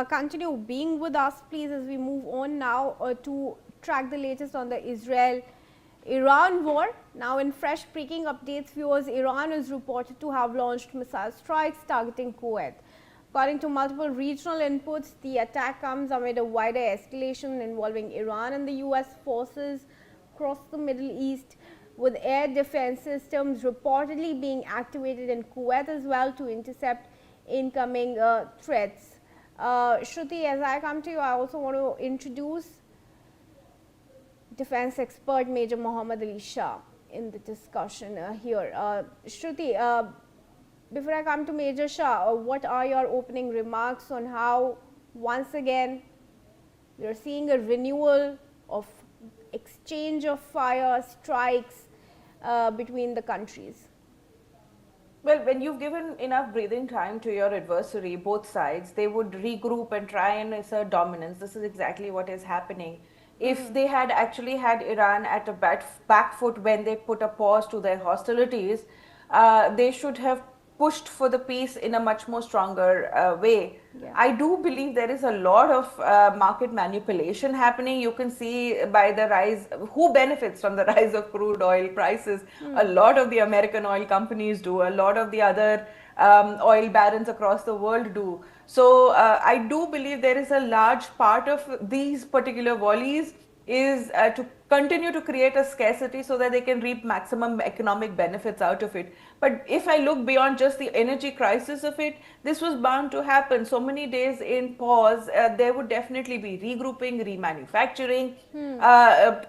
continue being with us, please, as we move on now to track the latest on the Israel-Iran war. Now, in fresh breaking updates, viewers, Iran is reported to have launched missile strikes targeting Kuwait. According to multiple regional inputs, the attack comes amid a wider escalation involving Iran and the US forces across the Middle East, with air defense systems reportedly being activated in Kuwait as well to intercept incoming threats. Shruti, as I come to you, I also want to introduce defense expert Major Mohammad Ali Shah in the discussion here. Shruti, before I come to Major Shah, what are your opening remarks on how, once again, we are seeing a renewal of exchange of fire strikes between the countries? Well, when you've given enough breathing time to your adversary, both sides, they would regroup and try and assert dominance. This is exactly what is happening. If they had actually had Iran at a back foot when they put a pause to their hostilities, they should have pushed for the peace in a much more stronger way. Yeah. I do believe there is a lot of market manipulation happening. You can see by the rise, who benefits from the rise of crude oil prices. A lot of the American oil companies do, a lot of the other oil barons across the world do. So I do believe there is a large part of these particular volleys is to continue to create a scarcity so that they can reap maximum economic benefits out of it. But if I look beyond just the energy crisis of it, this was bound to happen. So many days in pause, there would definitely be regrouping, remanufacturing,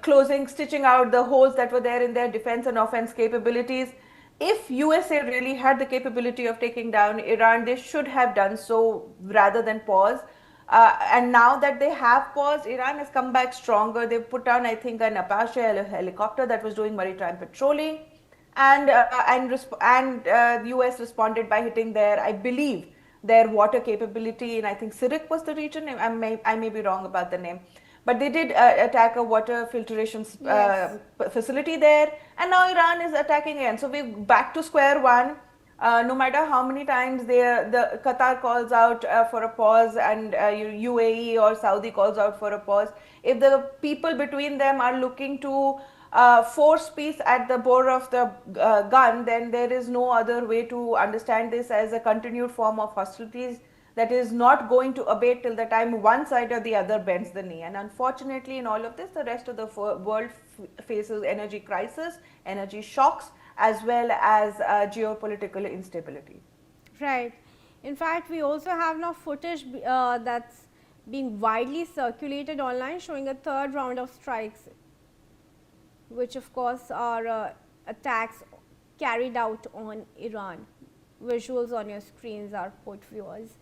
closing, stitching out the holes that were there in their defense and offense capabilities. If USA really had the capability of taking down Iran, they should have done so rather than pause. And now that they have paused, Iran has come back stronger. They've put down, I think, an Apache helicopter that was doing maritime patrolling, and the US responded by hitting their, I believe, their water capability in, I think, Sirik was the region. I may be wrong about the name, but they did attack a water filtration facility there, and now Iran is attacking again. So we're back to square one. No matter how many times the Qatar calls out for a pause and UAE or Saudi calls out for a pause, if the people between them are looking to force peace at the bore of the gun, then there is no other way to understand this as a continued form of hostilities that is not going to abate till the time one side or the other bends the knee. And unfortunately, in all of this, the rest of the world faces energy crisis, energy shocks, as well as geopolitical instability. Right. In fact, we also have now footage that's being widely circulated online showing a third round of strikes, which of course are attacks carried out on Iran. Visuals on your screens are put, viewers.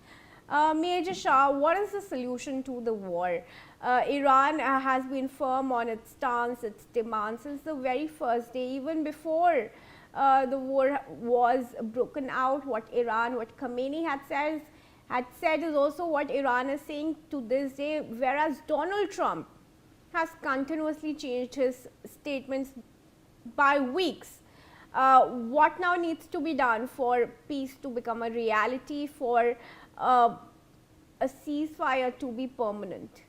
Major Shah, what is the solution to the war? Iran has been firm on its stance, its demands since the very first day, even before the war was broken out. What Khomeini had said is also what Iran is saying to this day, whereas Donald Trump has continuously changed his statements by weeks. What now needs to be done for peace to become a reality, for a ceasefire to be permanent?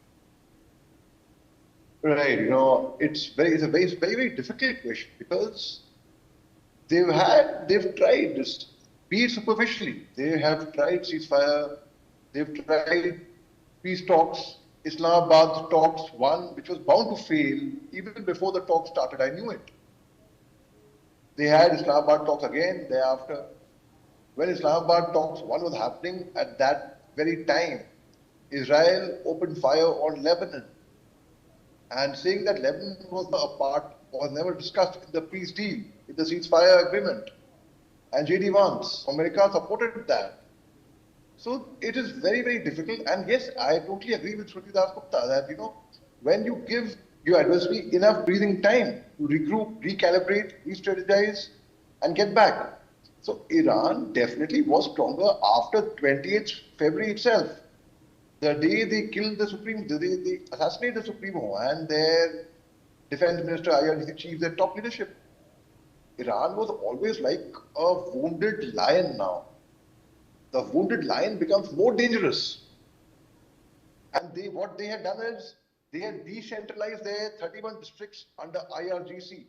Right, it's a very difficult question because they've tried this, be it superficially. They have tried ceasefire, they've tried peace talks, Islamabad talks, one which was bound to fail even before the talks started. I knew it. They had Islamabad talks again thereafter. When Islamabad talks one was happening, at that very time, Israel opened fire on Lebanon. And saying that Lebanon was a part was never discussed in the peace deal, in the ceasefire agreement. And J.D. Vance, America supported that. So it is very difficult. And yes, I totally agree with Shruti Das Gupta that, when you give your adversary enough breathing time to regroup, recalibrate, re-strategize, and get back. So Iran definitely was stronger after 28th February itself. The day they killed the they assassinated the Supremo and their defense minister, IRGC chief, their top leadership. Iran was always like a wounded lion now. The wounded lion becomes more dangerous And what they had done is they had decentralized their 31 districts under IRGC,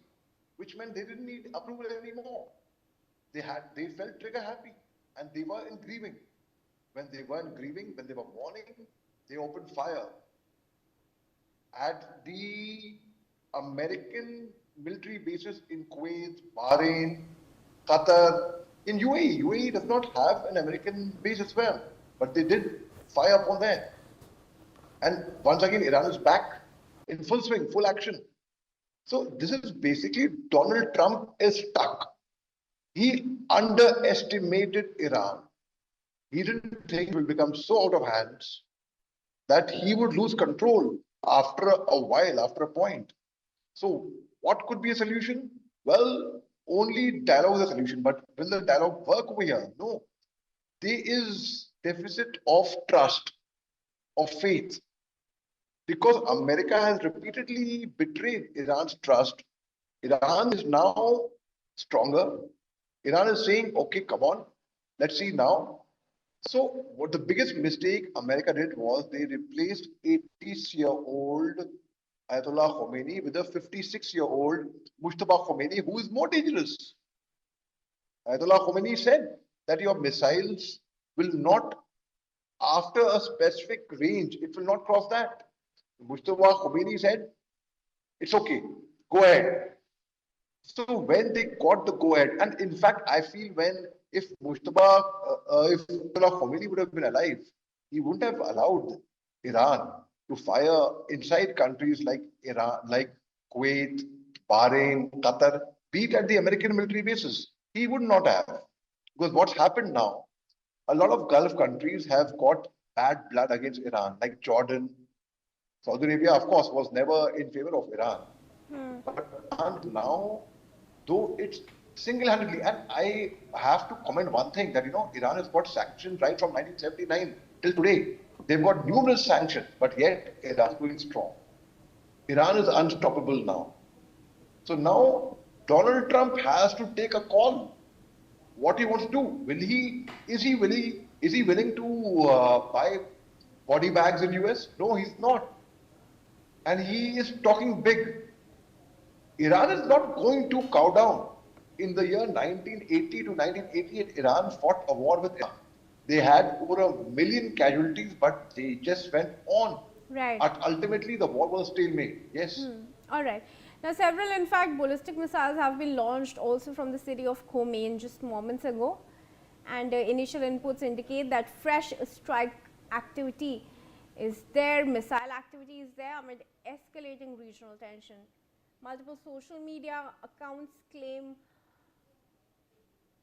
which meant they didn't need approval anymore. They felt trigger happy, and they were in grieving. When they weren't grieving, when they were mourning, they opened fire at the American military bases in Kuwait, Bahrain, Qatar, in UAE. UAE does not have an American base as well, but they did fire upon there. And once again, Iran is back in full swing, full action. So this is basically Donald Trump is stuck. He underestimated Iran. He didn't think it will become so out of hands that he would lose control after a while, after a point. So what could be a solution? Well, only dialogue is a solution, but will the dialogue work over here? No. There is deficit of trust, of faith, because America has repeatedly betrayed Iran's trust. Iran is now stronger. Iran is saying, okay, come on, let's see now. So what the biggest mistake America did was they replaced 80-year-old Ayatollah Khomeini with a 56-year-old Mujtaba Khomeini, who is more dangerous. Ayatollah Khomeini said that your missiles will not, after a specific range, it will not cross that. Mujtaba Khomeini said, it's okay, go ahead. So when they got the go ahead, and in fact, I feel if Ayatollah Khomeini would have been alive, he wouldn't have allowed Iran to fire inside countries like Iran, like Kuwait, Bahrain, Qatar, be it at the American military bases. He would not have. Because what's happened now, a lot of Gulf countries have got bad blood against Iran, like Jordan. Saudi Arabia, of course, was never in favor of Iran. But Iran now, though it's single-handedly, and I have to comment one thing that, Iran has got sanctions right from 1979 till today. They've got numerous sanctions, but yet Iran is going strong. Iran is unstoppable now. So now Donald Trump has to take a call. What he wants to do? Is he willing to buy body bags in US? No, he's not. And he is talking big. Iran is not going to cow down. In the year 1980 to 1988, Iran fought a war with Iran. They had over 1 million casualties, but they just went on. Right. Ultimately, the war was stalemate. Yes. All right. Now, several, in fact, ballistic missiles have been launched also from the city of Khomeini just moments ago. And initial inputs indicate that fresh strike activity is there, missile activity is there amid escalating regional tension. Multiple social media accounts claim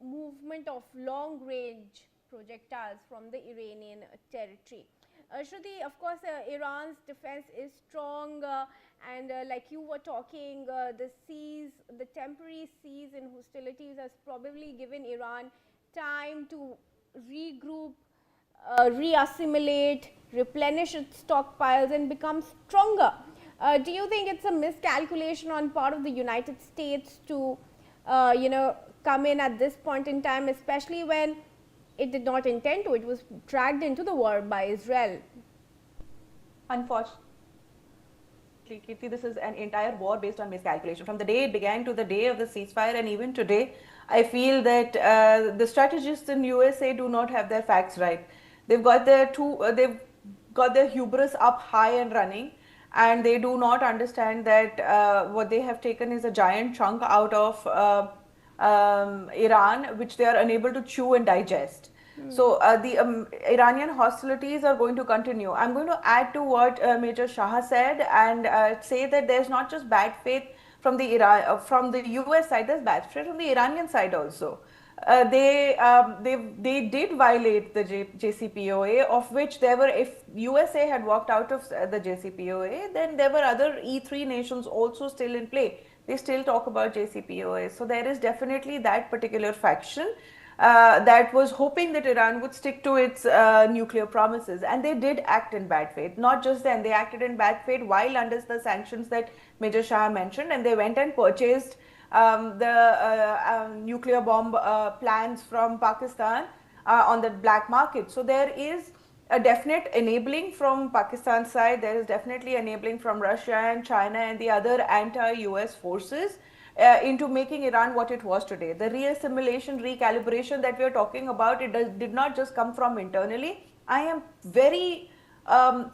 movement of long-range projectiles from the Iranian territory. Shruti, of course, Iran's defense is strong, and like you were talking, the temporary cease in hostilities has probably given Iran time to regroup, reassimilate, replenish its stockpiles, and become stronger. Do you think it's a miscalculation on part of the United States to, come in at this point in time, especially when it did not intend to? It was dragged into the war by Israel. Unfortunately, Kirti, this is an entire war based on miscalculation. From the day it began to the day of the ceasefire, and even today, I feel that the strategists in USA do not have their facts right. They've got their hubris up high and running, and they do not understand that what they have taken is a giant chunk out of Iran, which they are unable to chew and digest. So the Iranian hostilities are going to continue. I'm going to add to what Major Shah said and say that there's not just bad faith from the US side, there's bad faith from the Iranian side also. They did violate the JCPOA, of which there were, if USA had walked out of the JCPOA, then there were other E3 nations also still in play. They still talk about JCPOA. So there is definitely that particular faction that was hoping that Iran would stick to its nuclear promises, and they did act in bad faith. Not just then, they acted in bad faith while under the sanctions that Major Shah mentioned, and they went and purchased the nuclear bomb plans from Pakistan on the black market. So there is a definite enabling from Pakistan's side. There is definitely enabling from Russia and China and the other anti-US forces into making Iran what it was today. The reassimilation, recalibration that we are talking about, did not just come from internally. I am very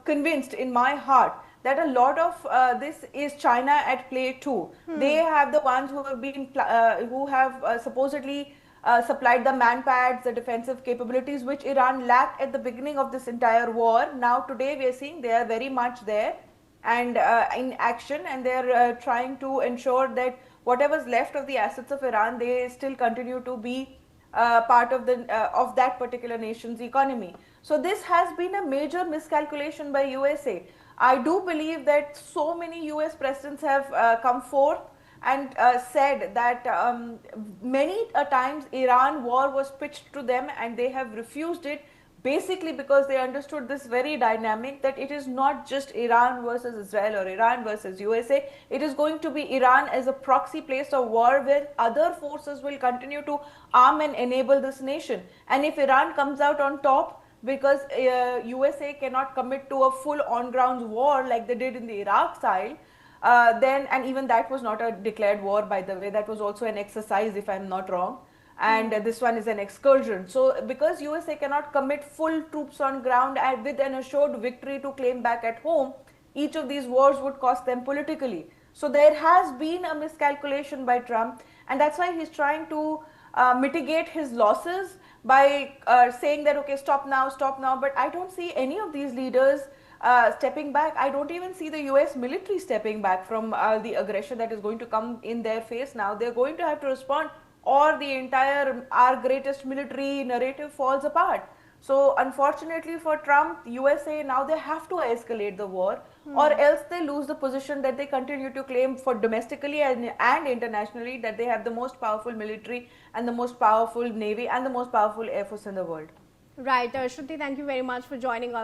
convinced in my heart that a lot of this is China at play too. They have the ones who have been who have supposedly supplied the manpads, the defensive capabilities which Iran lacked at the beginning of this entire war. Now today we are seeing they are very much there and in action, and they are trying to ensure that whatever's left of the assets of Iran, they still continue to be part of that particular nation's economy. So this has been a major miscalculation by USA. I do believe that so many US presidents have come forth and said that many times Iran war was pitched to them and they have refused it, basically because they understood this very dynamic, that it is not just Iran versus Israel or Iran versus USA. It is going to be Iran as a proxy place of war where other forces will continue to arm and enable this nation. And if Iran comes out on top, because USA cannot commit to a full on ground war like they did in the Iraq side, then, and even that was not a declared war, by the way, that was also an exercise if I'm not wrong, and this one is an excursion. So because USA cannot commit full troops on ground and with an assured victory to claim back at home, each of these wars would cost them politically. So there has been a miscalculation by Trump, and that's why he's trying to mitigate his losses by saying that okay, stop now, but I don't see any of these leaders stepping back. I don't even see the US military stepping back from the aggression that is going to come in their face now. They're going to have to respond, or the entire our greatest military narrative falls apart. So unfortunately for Trump, USA, now they have to escalate the war, or else they lose the position that they continue to claim for domestically and internationally, that they have the most powerful military and the most powerful navy and the most powerful air force in the world. Right, Shruti, thank you very much for joining us.